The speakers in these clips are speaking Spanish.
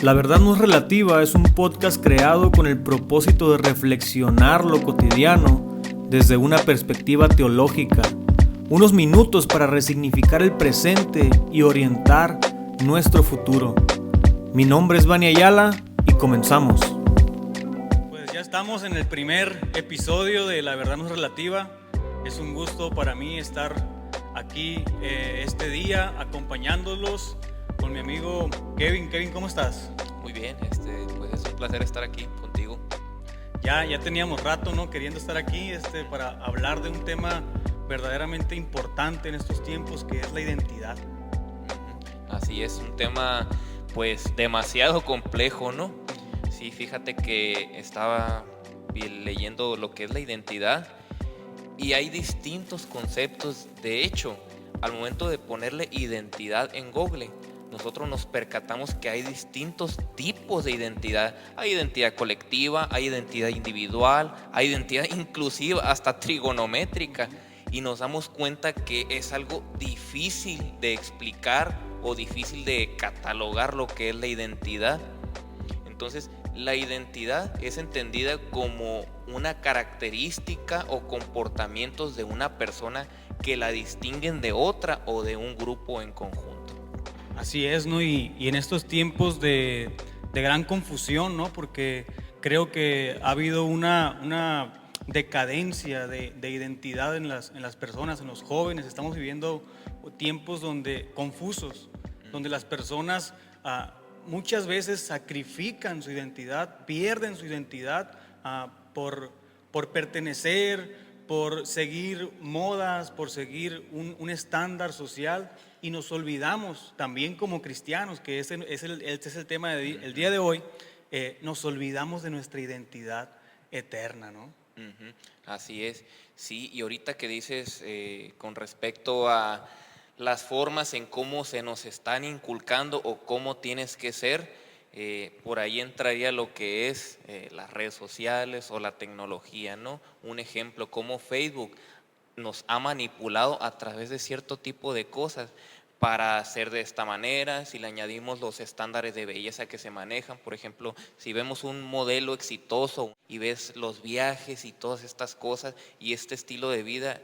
La verdad no es relativa es un podcast creado con el propósito de reflexionar lo cotidiano desde una perspectiva teológica. Unos minutos para resignificar el presente y orientar nuestro futuro. Mi nombre es Vani Ayala y comenzamos. Pues ya estamos en el primer episodio de La verdad no es relativa. Es un gusto para mí estar aquí este día acompañándolos con mi amigo Kevin. Kevin, ¿cómo estás? Muy bien, pues es un placer estar aquí contigo. Ya teníamos rato, ¿no? Queriendo estar aquí para hablar de un tema verdaderamente importante en estos tiempos, que es la identidad. Así es, un tema pues demasiado complejo, ¿no? Sí, fíjate que estaba leyendo lo que es la identidad y hay distintos conceptos. De hecho, al momento de ponerle identidad en Google, nosotros nos percatamos que hay distintos tipos de identidad. Hay identidad colectiva, hay identidad individual, hay identidad inclusiva, hasta trigonométrica. Y nos damos cuenta que es algo difícil de explicar o difícil de catalogar lo que es la identidad. Entonces, la identidad es entendida como una característica o comportamientos de una persona que la distinguen de otra o de un grupo en conjunto. Así es, ¿no? Y en estos tiempos de gran confusión, ¿no? Porque creo que ha habido una decadencia de identidad en las personas, en los jóvenes. Estamos viviendo tiempos confusos, donde las personas muchas veces sacrifican su identidad, pierden su identidad por pertenecer, por seguir modas, por seguir un estándar social, y nos olvidamos también como cristianos, que este es el tema del día de hoy, nos olvidamos de nuestra identidad eterna, ¿no? Así es, sí, y ahorita que dices con respecto a las formas en cómo se nos están inculcando o cómo tienes que ser, por ahí entraría lo que es las redes sociales o la tecnología, ¿no? Un ejemplo, como Facebook nos ha manipulado a través de cierto tipo de cosas para hacer de esta manera. Si le añadimos los estándares de belleza que se manejan, por ejemplo, si vemos un modelo exitoso y ves los viajes y todas estas cosas y este estilo de vida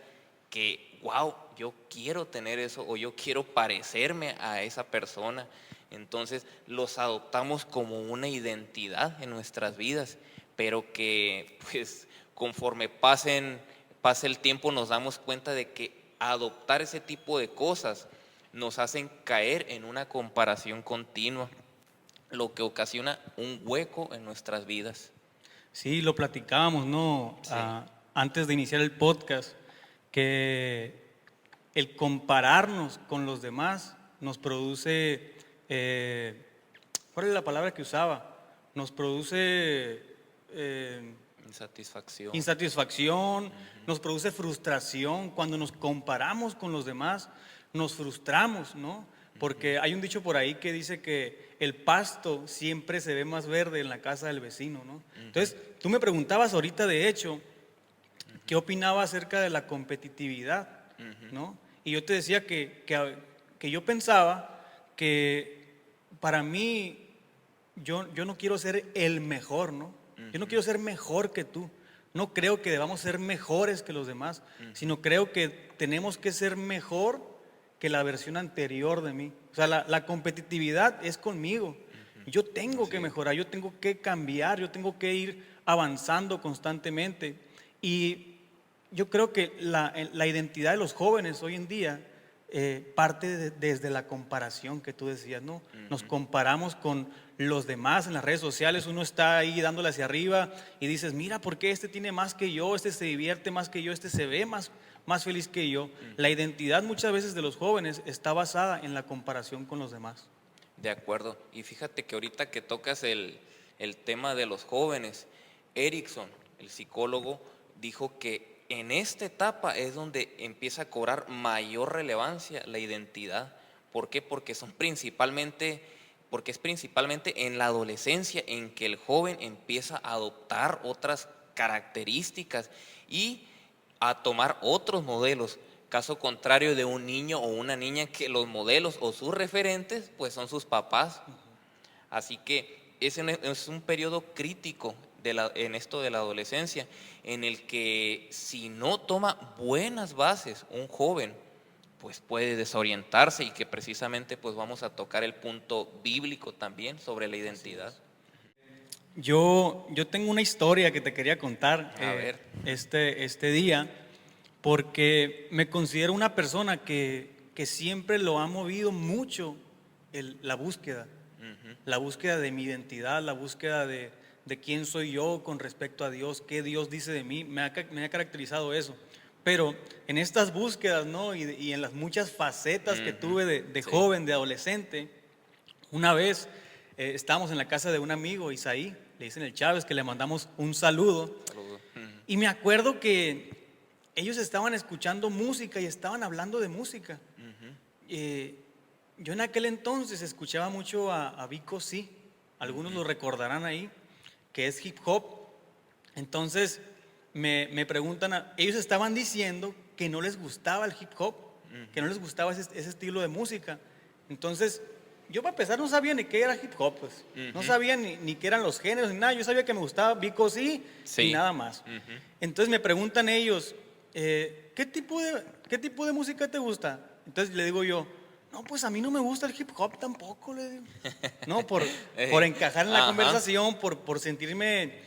que, wow, yo quiero tener eso o yo quiero parecerme a esa persona, entonces los adoptamos como una identidad en nuestras vidas, pero que pues conforme pasa el tiempo nos damos cuenta de que adoptar ese tipo de cosas nos hacen caer en una comparación continua, lo que ocasiona un hueco en nuestras vidas. Sí, lo platicábamos, ¿no? Sí. Antes de iniciar el podcast, que el compararnos con los demás nos produce, ¿cuál es la palabra que usaba? Nos produce insatisfacción, nos produce frustración. Cuando nos comparamos con los demás, nos frustramos, ¿no? Porque hay un dicho por ahí que dice que el pasto siempre se ve más verde en la casa del vecino, ¿no? Entonces, tú me preguntabas ahorita, de hecho, ¿qué opinaba acerca de la competitividad, ¿no? Y yo te decía que yo pensaba que para mí, yo no quiero ser el mejor, ¿no? Yo no quiero ser mejor que tú. No creo que debamos ser mejores que los demás, sino creo que tenemos que ser mejor que la versión anterior de mí. O sea, la competitividad es conmigo. Yo tengo que mejorar, yo tengo que cambiar, yo tengo que ir avanzando constantemente. Y yo creo que la identidad de los jóvenes hoy en día parte desde la comparación que tú decías, ¿no? Nos comparamos con los demás en las redes sociales. Uno está ahí dándole hacia arriba y dices, mira, ¿por qué este tiene más que yo? Este se divierte más que yo, este se ve más feliz que yo. La identidad muchas veces de los jóvenes está basada en la comparación con los demás. De acuerdo, y fíjate que ahorita que tocas el tema de los jóvenes, Erickson, el psicólogo, dijo que en esta etapa es donde empieza a cobrar mayor relevancia la identidad. ¿Por qué? Porque es principalmente en la adolescencia en que el joven empieza a adoptar otras características y a tomar otros modelos. Caso contrario de un niño o una niña que los modelos o sus referentes pues son sus papás. Así que es un periodo crítico en esto de la adolescencia, en el que si no toma buenas bases un joven, pues puede desorientarse, y que precisamente pues vamos a tocar el punto bíblico también sobre la identidad. Yo tengo una historia que te quería contar A ver. este día, porque me considero una persona que siempre lo ha movido mucho la búsqueda. La búsqueda de mi identidad, la búsqueda de quién soy yo con respecto a Dios, qué Dios dice de mí, me ha caracterizado eso. Pero en estas búsquedas, ¿no? y en las muchas facetas que tuve de Sí. joven, de adolescente, una vez estábamos en la casa de un amigo, Isaí, le dicen el Chávez, que le mandamos un saludo. Saludos. Y me acuerdo que ellos estaban escuchando música y estaban hablando de música. Yo en aquel entonces escuchaba mucho a Vico C, algunos lo recordarán ahí, que es hip hop. Entonces me preguntan, ellos estaban diciendo que no les gustaba el hip hop, que no les gustaba ese estilo de música. Entonces yo, para empezar, no sabía ni qué era hip hop, pues. No sabía ni qué eran los géneros ni nada. Yo sabía que me gustaba Vico C y nada más. Entonces me preguntan ellos, ¿qué tipo de música te gusta? Entonces le digo yo, no, pues a mí no me gusta el hip hop tampoco, le digo. No, por encajar en la conversación, por sentirme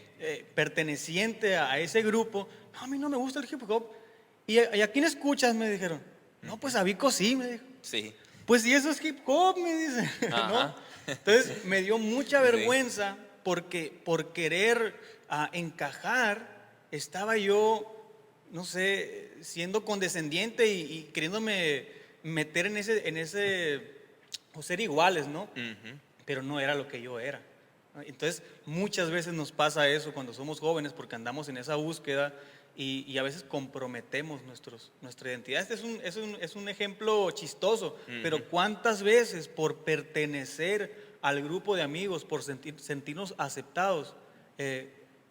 perteneciente a ese grupo. No, a mí no me gusta el hip hop. ¿Y a quién escuchas? Me dijeron. No, pues a Vico C, me dijo. Sí. Pues si eso es hip hop, me dice, ¿no? Entonces me dio mucha vergüenza porque por querer encajar estaba yo, no sé, siendo condescendiente y queriéndome meter en ese o ser iguales, ¿no? Pero no era lo que yo era. Entonces muchas veces nos pasa eso cuando somos jóvenes, porque andamos en esa búsqueda y a veces comprometemos nuestra identidad. Este es un ejemplo chistoso, pero ¿cuántas veces por pertenecer al grupo de amigos, por sentirnos aceptados,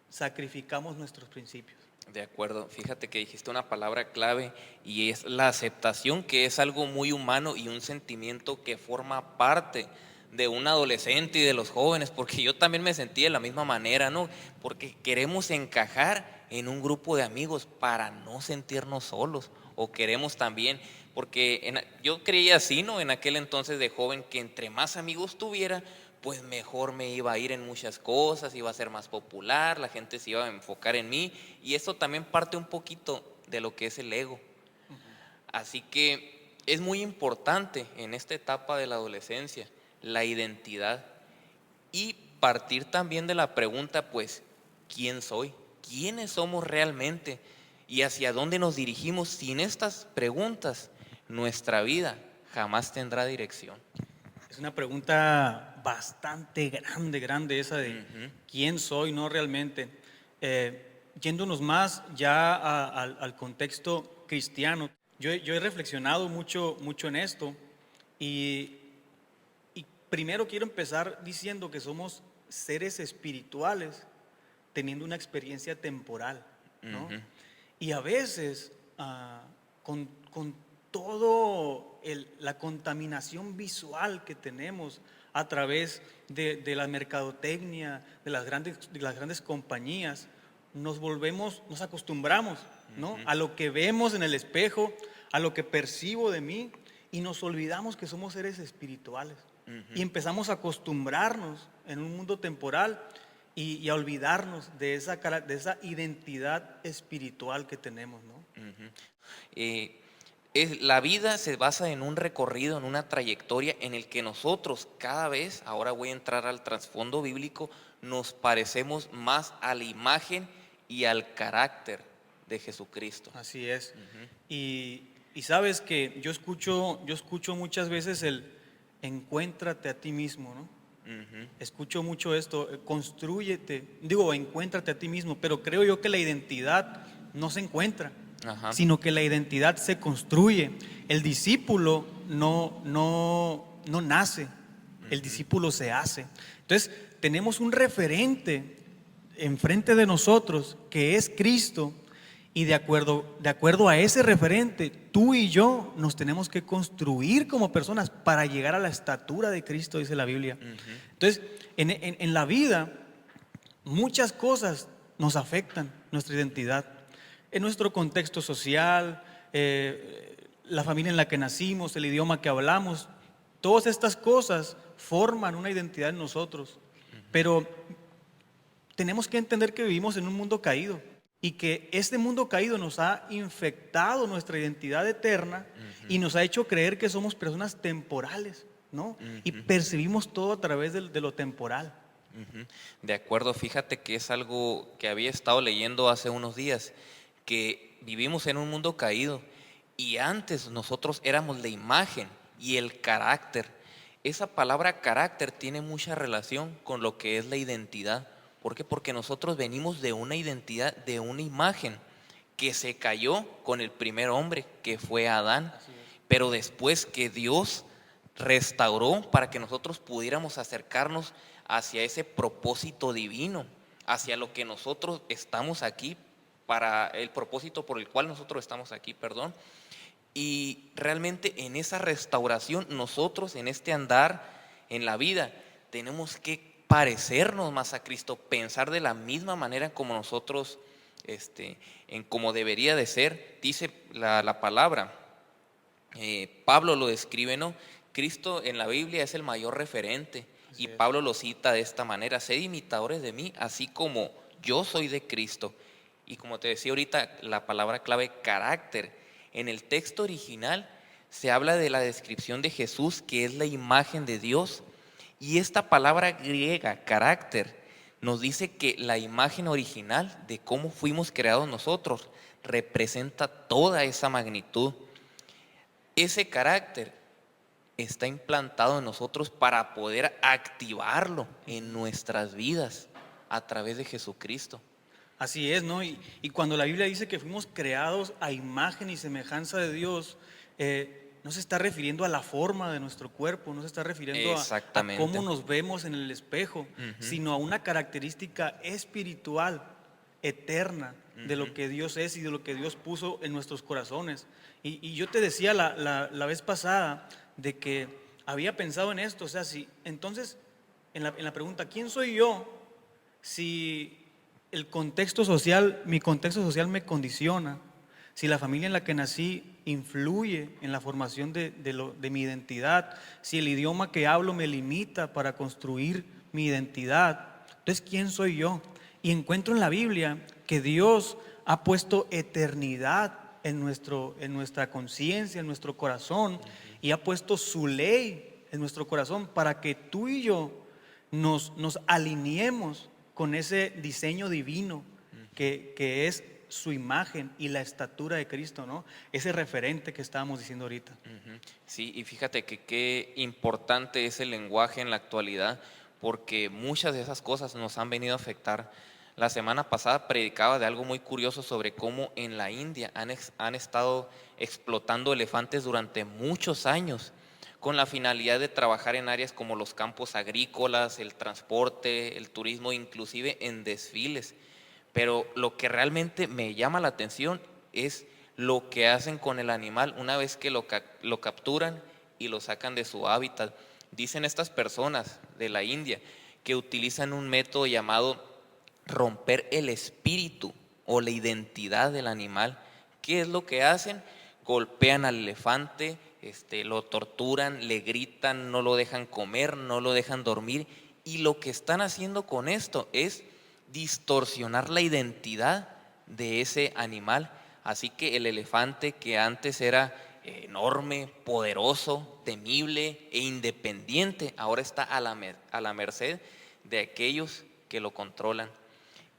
sacrificamos nuestros principios? De acuerdo, fíjate que dijiste una palabra clave, y es la aceptación, que es algo muy humano y un sentimiento que forma parte de un adolescente y de los jóvenes, porque yo también me sentí de la misma manera, ¿no? Porque queremos encajar en un grupo de amigos para no sentirnos solos, o queremos también, porque yo creía así, ¿no? En aquel entonces de joven, que entre más amigos tuviera, pues mejor me iba a ir en muchas cosas, iba a ser más popular, la gente se iba a enfocar en mí, y esto también parte un poquito de lo que es el ego. Así que es muy importante en esta etapa de la adolescencia la identidad, y partir también de la pregunta, pues, ¿quién soy? ¿Quiénes somos realmente? ¿Y hacia dónde nos dirigimos? Sin estas preguntas, nuestra vida jamás tendrá dirección. Es una pregunta bastante grande esa de quién soy, ¿no? Realmente. Yéndonos más ya al contexto cristiano, yo he reflexionado mucho en esto, y primero quiero empezar diciendo que somos seres espirituales teniendo una experiencia temporal, ¿no? Y a veces con todo la contaminación visual que tenemos a través de la mercadotecnia, de las grandes compañías, nos acostumbramos, ¿no? A lo que vemos en el espejo, a lo que percibo de mí, y nos olvidamos que somos seres espirituales. Y empezamos a acostumbrarnos en un mundo temporal y a olvidarnos de esa identidad espiritual que tenemos, ¿no? La vida se basa en un recorrido, en una trayectoria en el que nosotros cada vez, ahora voy a entrar al trasfondo bíblico, nos parecemos más a la imagen y al carácter de Jesucristo. Así es. Y sabes que yo escucho muchas veces el encuéntrate a ti mismo, ¿no? Escucho mucho esto, encuéntrate a ti mismo, pero creo yo que la identidad no se encuentra, sino que la identidad se construye. El discípulo no nace, el discípulo se hace. Entonces tenemos un referente enfrente de nosotros que es Cristo, Y de acuerdo a ese referente, tú y yo nos tenemos que construir como personas para llegar a la estatura de Cristo, dice la Biblia. Entonces, en la vida, muchas cosas nos afectan nuestra identidad. En nuestro contexto social, la familia en la que nacimos, el idioma que hablamos, todas estas cosas forman una identidad en nosotros. Pero tenemos que entender que vivimos en un mundo caído y que este mundo caído nos ha infectado nuestra identidad eterna y nos ha hecho creer que somos personas temporales, ¿no? Y percibimos todo a través de lo temporal. De acuerdo, fíjate que es algo que había estado leyendo hace unos días, que vivimos en un mundo caído y antes nosotros éramos la imagen y el carácter. Esa palabra carácter tiene mucha relación con lo que es la identidad. ¿Por qué? Porque nosotros venimos de una identidad, de una imagen que se cayó con el primer hombre, que fue Adán, pero después que Dios restauró para que nosotros pudiéramos acercarnos hacia ese propósito divino, hacia lo que nosotros estamos aquí, para el propósito por el cual nosotros estamos aquí, perdón. Y realmente en esa restauración nosotros en este andar en la vida tenemos que parecernos más a Cristo, pensar de la misma manera como nosotros, en como debería de ser. Dice la palabra, Pablo lo describe, ¿no? Cristo en la Biblia es el mayor referente y Pablo lo cita de esta manera: sed imitadores de mí, así como yo soy de Cristo. Y como te decía ahorita, la palabra clave carácter. En el texto original se habla de la descripción de Jesús, que es la imagen de Dios. Y esta palabra griega, carácter, nos dice que la imagen original de cómo fuimos creados nosotros representa toda esa magnitud. Ese carácter está implantado en nosotros para poder activarlo en nuestras vidas a través de Jesucristo. Así es, ¿no? Y cuando la Biblia dice que fuimos creados a imagen y semejanza de Dios, no se está refiriendo a la forma de nuestro cuerpo, no se está refiriendo a cómo nos vemos en el espejo, sino a una característica espiritual, eterna, de lo que Dios es y de lo que Dios puso en nuestros corazones. Y yo te decía la vez pasada de que había pensado en esto, o sea, si entonces en la pregunta, ¿quién soy yo? Si el contexto social, mi contexto social me condiciona, si la familia en la que nací influye en la formación de mi identidad, si el idioma que hablo me limita para construir mi identidad, entonces ¿quién soy yo? Y encuentro en la Biblia que Dios ha puesto eternidad en nuestra conciencia, en nuestro corazón, y ha puesto su ley en nuestro corazón para que tú y yo nos alineemos con ese diseño divino que es su imagen y la estatura de Cristo, ¿no? Ese referente que estábamos diciendo ahorita. Sí, y fíjate que qué importante es el lenguaje en la actualidad, porque muchas de esas cosas nos han venido a afectar. La semana pasada predicaba de algo muy curioso sobre cómo en la India han estado explotando elefantes durante muchos años con la finalidad de trabajar en áreas como los campos agrícolas, el transporte, el turismo, inclusive en desfiles. Pero lo que realmente me llama la atención es lo que hacen con el animal una vez que lo capturan y lo sacan de su hábitat. Dicen estas personas de la India que utilizan un método llamado romper el espíritu o la identidad del animal. ¿Qué es lo que hacen? Golpean al elefante, lo torturan, le gritan, no lo dejan comer, no lo dejan dormir, y lo que están haciendo con esto es distorsionar la identidad de ese animal. Así que el elefante, que antes era enorme, poderoso, temible e independiente, ahora está a la merced de aquellos que lo controlan.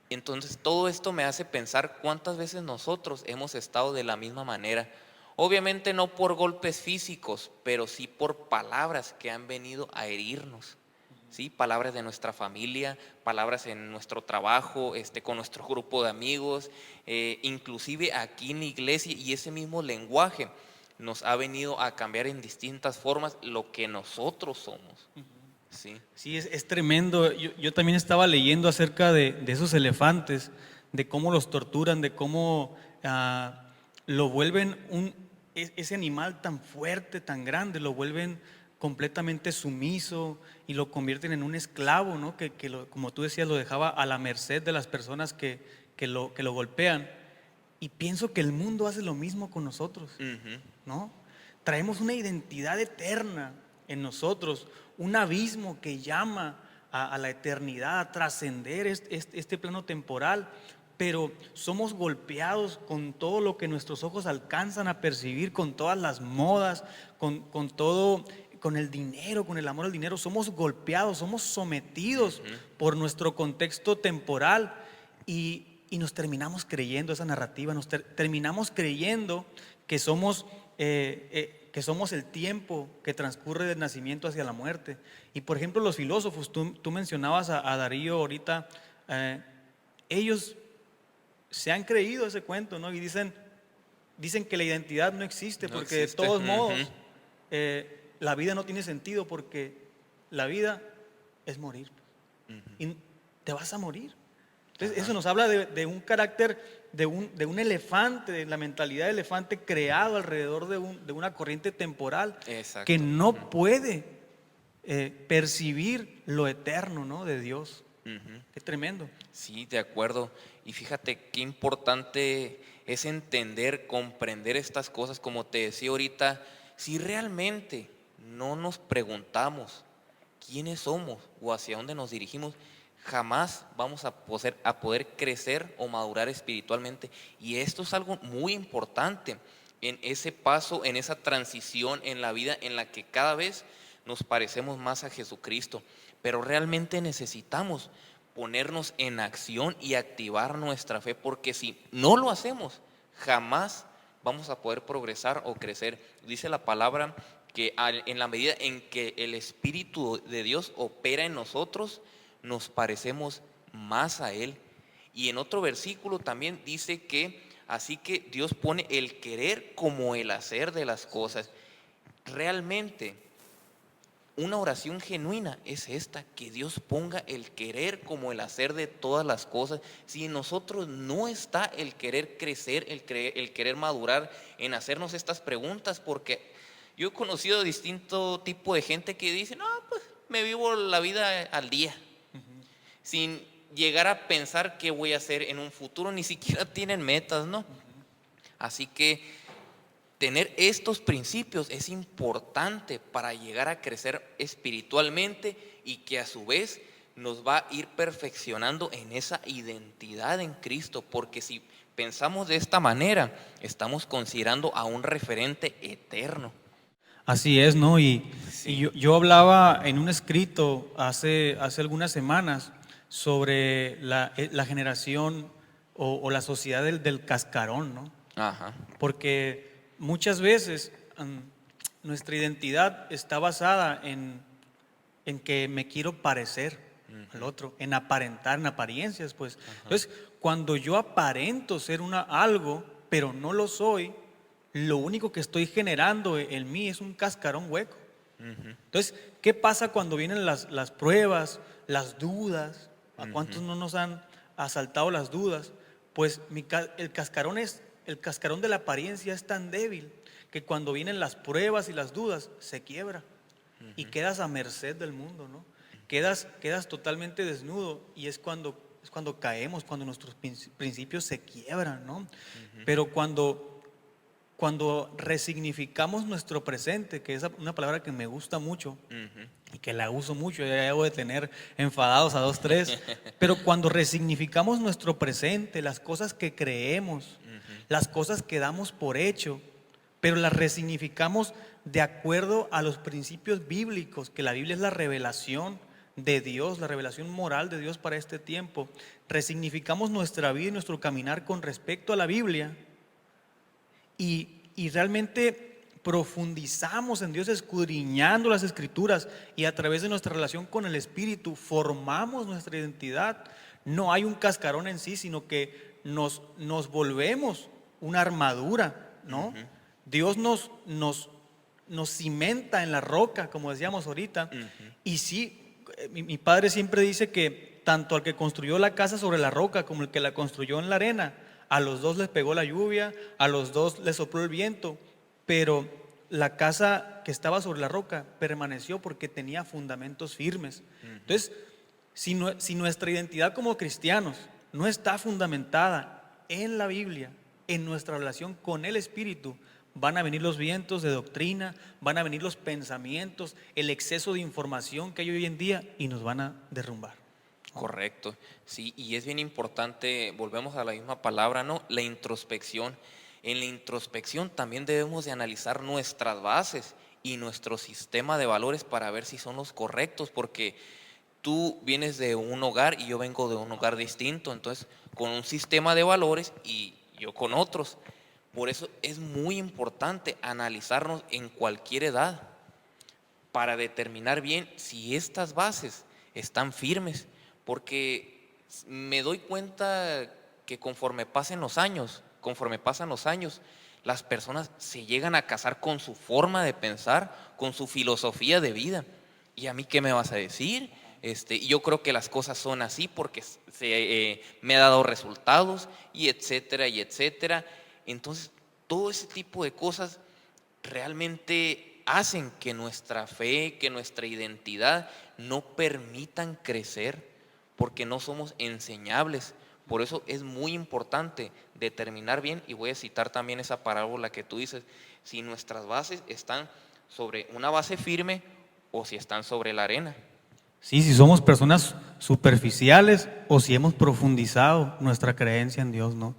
Entonces todo esto me hace pensar cuántas veces nosotros hemos estado de la misma manera. Obviamente no por golpes físicos, pero sí por palabras que han venido a herirnos. ¿Sí? Palabras de nuestra familia, palabras en nuestro trabajo, con nuestro grupo de amigos, inclusive aquí en la iglesia, y ese mismo lenguaje nos ha venido a cambiar en distintas formas lo que nosotros somos. ¿Sí? Sí, es tremendo. Yo también estaba leyendo acerca de esos elefantes, de cómo los torturan, de cómo lo vuelven ese animal tan fuerte, tan grande, lo vuelven completamente sumiso y lo convierten en un esclavo, ¿no? Como tú decías, lo dejaba a la merced de las personas que lo golpean. Y pienso que el mundo hace lo mismo con nosotros, ¿no? Traemos una identidad eterna en nosotros, un abismo que llama a la eternidad, a trascender este plano temporal, pero somos golpeados con todo lo que nuestros ojos alcanzan a percibir, con todas las modas, con todo, con el dinero, con el amor al dinero. Somos golpeados, somos sometidos por nuestro contexto temporal y nos terminamos creyendo esa narrativa, terminamos creyendo que somos el tiempo que transcurre del nacimiento hacia la muerte. Y por ejemplo los filósofos, tú mencionabas a Darío ahorita, ellos se han creído ese cuento, ¿no? Y dicen que la identidad no existe, No porque existe. de todos modos la vida no tiene sentido, porque la vida es morir. Y te vas a morir. Entonces, eso nos habla de un carácter, de un elefante, de la mentalidad de elefante creado alrededor de una corriente temporal. Exacto. Que no puede percibir lo eterno, ¿no? De Dios. Qué tremendo. Sí, de acuerdo. Y fíjate qué importante es entender, comprender estas cosas. Como te decía ahorita, si realmente no nos preguntamos quiénes somos o hacia dónde nos dirigimos, jamás vamos a poder crecer o madurar espiritualmente. Y esto es algo muy importante en ese paso, en esa transición en la vida en la que cada vez nos parecemos más a Jesucristo. Pero realmente necesitamos ponernos en acción y activar nuestra fe, porque si no lo hacemos, jamás vamos a poder progresar o crecer. Dice la palabra que en la medida en que el Espíritu de Dios opera en nosotros, nos parecemos más a Él. Y en otro versículo también dice que así que Dios pone el querer como el hacer de las cosas. Realmente una oración genuina es esta, que Dios ponga el querer como el hacer de todas las cosas. Si en nosotros no está el querer crecer, el querer madurar, en hacernos estas preguntas, porque yo he conocido distinto tipo de gente que dice, no, pues me vivo la vida al día, sin llegar a pensar qué voy a hacer en un futuro, ni siquiera tienen metas, ¿no? Así que tener estos principios es importante para llegar a crecer espiritualmente y que a su vez nos va a ir perfeccionando en esa identidad en Cristo, porque si pensamos de esta manera, estamos considerando a un referente eterno. Así es, ¿no? Y Sí. yo hablaba en un escrito hace algunas semanas sobre la generación o la sociedad del cascarón, ¿no? Ajá. Porque muchas veces nuestra identidad está basada en que me quiero parecer al otro, en aparentar, en apariencias, pues. Entonces, cuando yo aparento ser algo, pero no lo soy, lo único que estoy generando en mí es un cascarón hueco. Entonces, ¿qué pasa cuando vienen las pruebas, las dudas? ¿A cuántos no nos han asaltado las dudas? Pues el cascarón de la apariencia es tan débil que cuando vienen las pruebas y las dudas se quiebra y quedas a merced del mundo, ¿no? Quedas totalmente desnudo y es cuando caemos, cuando nuestros principios se quiebran, ¿no? Pero cuando resignificamos nuestro presente, que es una palabra que me gusta mucho y que la uso mucho, ya debo de tener enfadados a 2, 3, pero cuando resignificamos nuestro presente, las cosas que creemos, las cosas que damos por hecho, pero las resignificamos de acuerdo a los principios bíblicos, que la Biblia es la revelación de Dios, la revelación moral de Dios para este tiempo. Resignificamos nuestra vida y nuestro caminar con respecto a la Biblia y realmente profundizamos en Dios, escudriñando las Escrituras, y a través de nuestra relación con el Espíritu formamos nuestra identidad. No hay un cascarón en sí, sino que nos volvemos una armadura, ¿no? Dios nos cimenta en la roca, como decíamos ahorita. Y sí, mi padre siempre dice que tanto al que construyó la casa sobre la roca como el que la construyó en la arena, a los dos les pegó la lluvia, a los dos les sopló el viento, pero la casa que estaba sobre la roca permaneció porque tenía fundamentos firmes. Entonces, si nuestra identidad como cristianos no está fundamentada en la Biblia, en nuestra relación con el Espíritu, van a venir los vientos de doctrina, van a venir los pensamientos, el exceso de información que hay hoy en día y nos van a derrumbar. Correcto, sí, y es bien importante, volvemos a la misma palabra, ¿no? La introspección. En la introspección también debemos de analizar nuestras bases y nuestro sistema de valores para ver si son los correctos, porque tú vienes de un hogar y yo vengo de un hogar distinto, entonces con un sistema de valores y yo con otros. Por eso es muy importante analizarnos en cualquier edad para determinar bien si estas bases están firmes, porque me doy cuenta que conforme pasan los años, las personas se llegan a casar con su forma de pensar, con su filosofía de vida. ¿Y a mí qué me vas a decir? Yo creo que las cosas son así porque me ha dado resultados y etcétera y etcétera. Entonces, todo ese tipo de cosas realmente hacen que nuestra fe, que nuestra identidad no permitan crecer porque no somos enseñables. Por eso es muy importante determinar bien, y voy a citar también esa parábola que tú dices, si nuestras bases están sobre una base firme o si están sobre la arena. Sí, si somos personas superficiales o si hemos profundizado nuestra creencia en Dios, ¿no?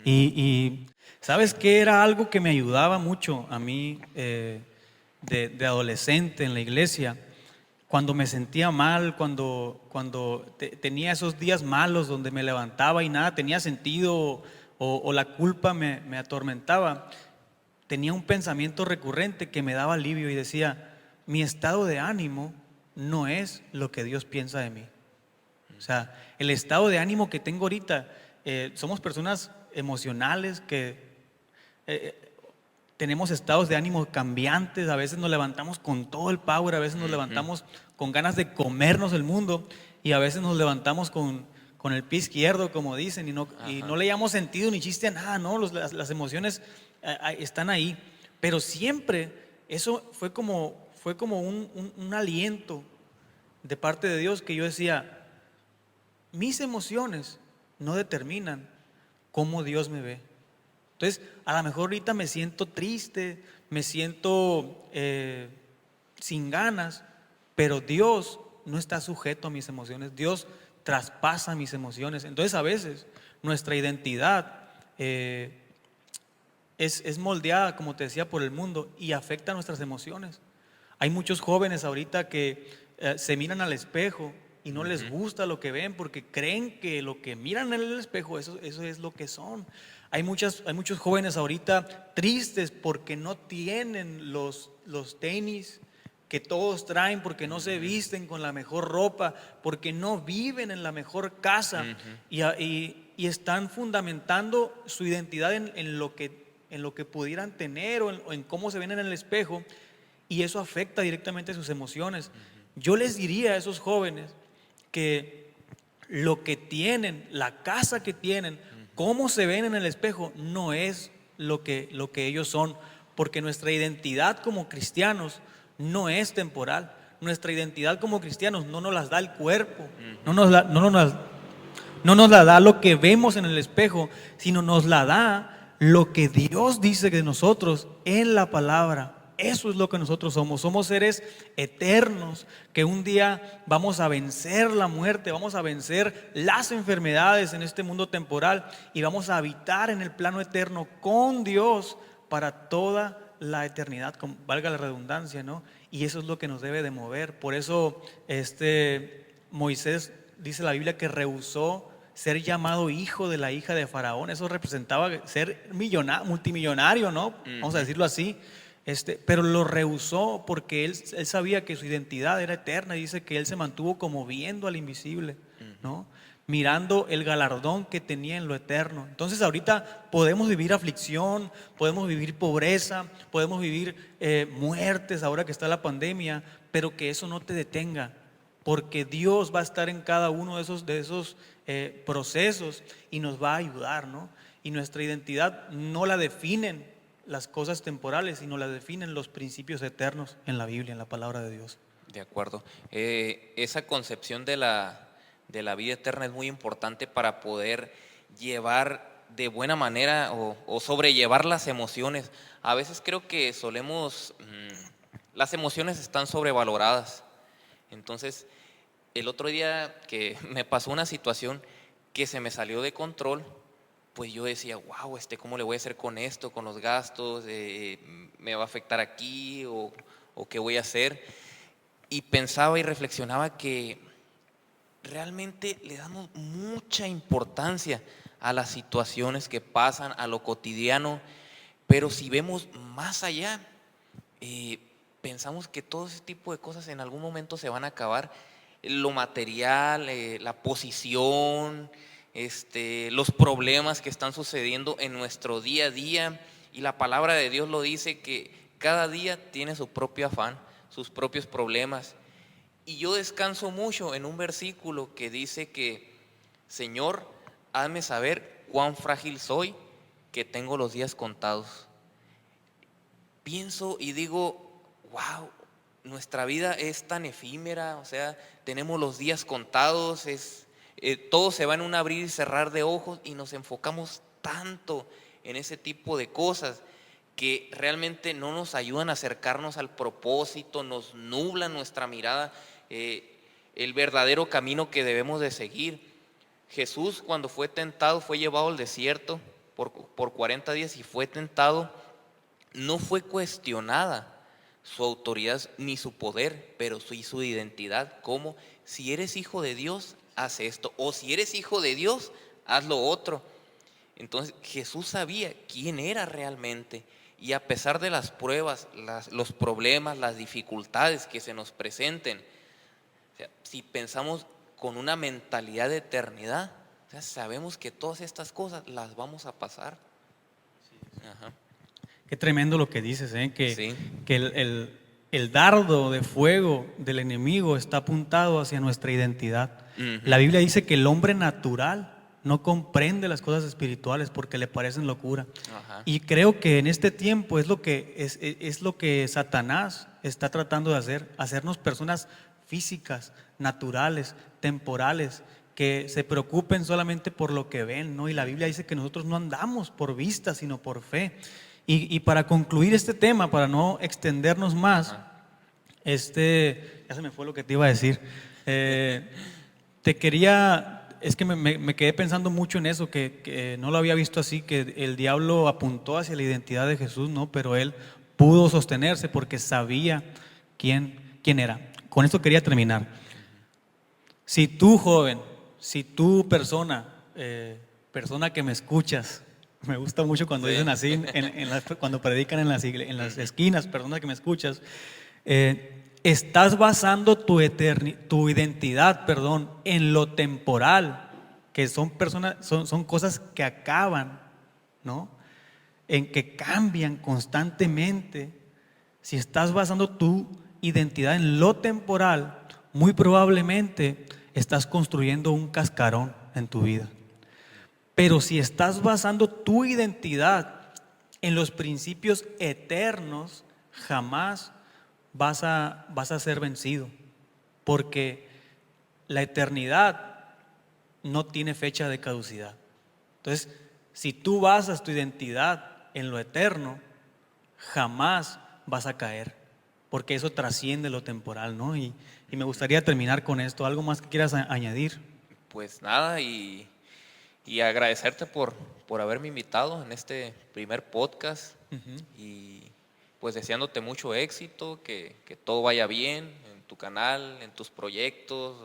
Y ¿sabes qué? Era algo que me ayudaba mucho a mí de adolescente en la iglesia. Cuando me sentía mal, cuando tenía esos días malos donde me levantaba y nada tenía sentido o la culpa me atormentaba, tenía un pensamiento recurrente que me daba alivio y decía, mi estado de ánimo no es lo que Dios piensa de mí. O sea, el estado de ánimo que tengo ahorita, somos personas emocionales que tenemos estados de ánimo cambiantes, a veces nos levantamos con todo el power, a veces nos levantamos con ganas de comernos el mundo y a veces nos levantamos con el pie izquierdo, como dicen, y no le llamamos sentido ni chiste a nada, ¿no? Las emociones están ahí, pero siempre eso fue como un aliento de parte de Dios que yo decía, mis emociones no determinan cómo Dios me ve. Entonces, a lo mejor ahorita me siento triste, me siento sin ganas, pero Dios no está sujeto a mis emociones, Dios traspasa mis emociones. Entonces, a veces nuestra identidad es moldeada, como te decía, por el mundo y afecta nuestras emociones. Hay muchos jóvenes ahorita que se miran al espejo y no les gusta lo que ven porque creen que lo que miran en el espejo, eso es lo que son. Hay muchos jóvenes ahorita tristes porque no tienen los tenis que todos traen, porque no se visten con la mejor ropa, porque no viven en la mejor casa y están fundamentando su identidad en lo que pudieran tener o en cómo se ven en el espejo, y eso afecta directamente a sus emociones. Yo les diría a esos jóvenes que lo que tienen, la casa que tienen, cómo se ven en el espejo, no es lo que ellos son, porque nuestra identidad como cristianos no es temporal. Nuestra identidad como cristianos no nos las da el cuerpo, no nos la da lo que vemos en el espejo, sino nos la da lo que Dios dice de nosotros en la palabra. Eso es lo que nosotros somos. Somos seres eternos que un día vamos a vencer la muerte, vamos a vencer las enfermedades en este mundo temporal y vamos a habitar en el plano eterno con Dios para toda la eternidad, valga la redundancia, ¿no? Y eso es lo que nos debe de mover. Por eso Moisés, dice la Biblia, que rehusó ser llamado hijo de la hija de Faraón. Eso representaba ser multimillonario, ¿no? Vamos a decirlo así. Pero lo rehusó porque él sabía que su identidad era eterna, y dice que él se mantuvo como viendo al invisible, ¿no? Mirando el galardón que tenía en lo eterno. Entonces ahorita podemos vivir aflicción, podemos vivir pobreza, podemos vivir muertes ahora que está la pandemia, pero que eso no te detenga, porque Dios va a estar en cada uno de esos procesos y nos va a ayudar, ¿no? Y nuestra identidad no la definen las cosas temporales, sino la definen los principios eternos en la Biblia, en la palabra de Dios. De acuerdo. Esa concepción de la vida eterna es muy importante para poder llevar de buena manera o sobrellevar las emociones. A veces creo que las emociones están sobrevaloradas. Entonces, el otro día que me pasó una situación que se me salió de control, pues yo decía, wow, ¿cómo le voy a hacer con esto, con los gastos? ¿Me va a afectar aquí o qué voy a hacer? Y pensaba y reflexionaba que realmente le damos mucha importancia a las situaciones que pasan, a lo cotidiano, pero si vemos más allá, pensamos que todo ese tipo de cosas en algún momento se van a acabar. Lo material, la posición, los problemas que están sucediendo en nuestro día a día, y la palabra de Dios lo dice, que cada día tiene su propio afán, sus propios problemas. Y yo descanso mucho en un versículo que dice que, Señor, hazme saber cuán frágil soy, que tengo los días contados. Pienso y digo, wow, nuestra vida es tan efímera, o sea, tenemos los días contados, todo se va en un abrir y cerrar de ojos, y nos enfocamos tanto en ese tipo de cosas que realmente no nos ayudan a acercarnos al propósito, nos nublan nuestra mirada, el verdadero camino que debemos de seguir. Jesús, cuando fue tentado, fue llevado al desierto por 40 días y fue tentado. No fue cuestionada su autoridad ni su poder, pero sí su identidad, como si eres hijo de Dios, haz esto, o si eres hijo de Dios, haz lo otro. Entonces Jesús sabía quién era realmente, y a pesar de las pruebas, los problemas, las dificultades que se nos presenten, o sea, si pensamos con una mentalidad de eternidad, o sea, sabemos que todas estas cosas las vamos a pasar. Ajá. Qué tremendo lo que dices, que, Sí. que el dardo de fuego del enemigo está apuntado hacia nuestra identidad. Uh-huh. La Biblia dice que el hombre natural no comprende las cosas espirituales porque le parecen locura. Ajá. Y creo que en este tiempo es lo que Satanás está tratando de hacer, hacernos personas físicas, naturales, temporales, que se preocupen solamente por lo que ven, ¿no? Y la Biblia dice que nosotros no andamos por vista, sino por fe. Y para concluir este tema, para no extendernos más, ya se me fue lo que te iba a decir. Es que me quedé pensando mucho en eso, que no lo había visto así, que el diablo apuntó hacia la identidad de Jesús, ¿no? Pero él pudo sostenerse porque sabía quién era. Con esto quería terminar. Si tú, joven, si tú, persona que me escuchas, me gusta mucho cuando dicen así, cuando predican en las esquinas, personas que me escuchas, estás basando tu identidad, en lo temporal, que son cosas que acaban, ¿no? En que cambian constantemente. Si estás basando tu identidad en lo temporal, muy probablemente estás construyendo un cascarón en tu vida. Pero si estás basando tu identidad en los principios eternos, jamás vas a ser vencido, porque la eternidad no tiene fecha de caducidad. Entonces, si tú basas tu identidad en lo eterno, jamás vas a caer, porque eso trasciende lo temporal, ¿no? Y me gustaría terminar con esto. ¿Algo más que quieras añadir? Pues nada, y agradecerte por haberme invitado en este primer podcast. Uh-huh. Y pues deseándote mucho éxito, que todo vaya bien en tu canal, en tus proyectos,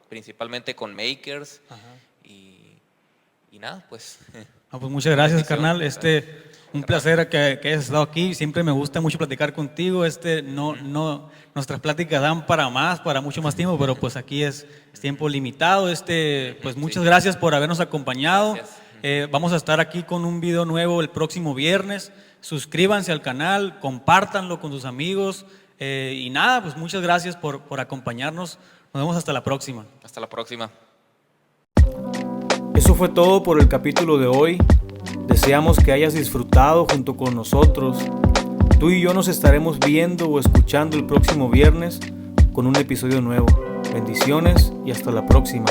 principalmente con Makers. Uh-huh. Y nada, pues. Pues muchas gracias, carnal. Un placer que hayas estado aquí. Siempre me gusta mucho platicar contigo. Nuestras pláticas dan para mucho más tiempo, pero pues aquí es tiempo limitado. Pues muchas gracias por habernos acompañado. Vamos a estar aquí con un video nuevo el próximo viernes. Suscríbanse al canal, compártanlo con sus amigos. Y nada, pues muchas gracias por acompañarnos. Nos vemos hasta la próxima. Hasta la próxima. Eso fue todo por el capítulo de hoy. Deseamos que hayas disfrutado junto con nosotros. Tú y yo nos estaremos viendo o escuchando el próximo viernes con un episodio nuevo. Bendiciones y hasta la próxima.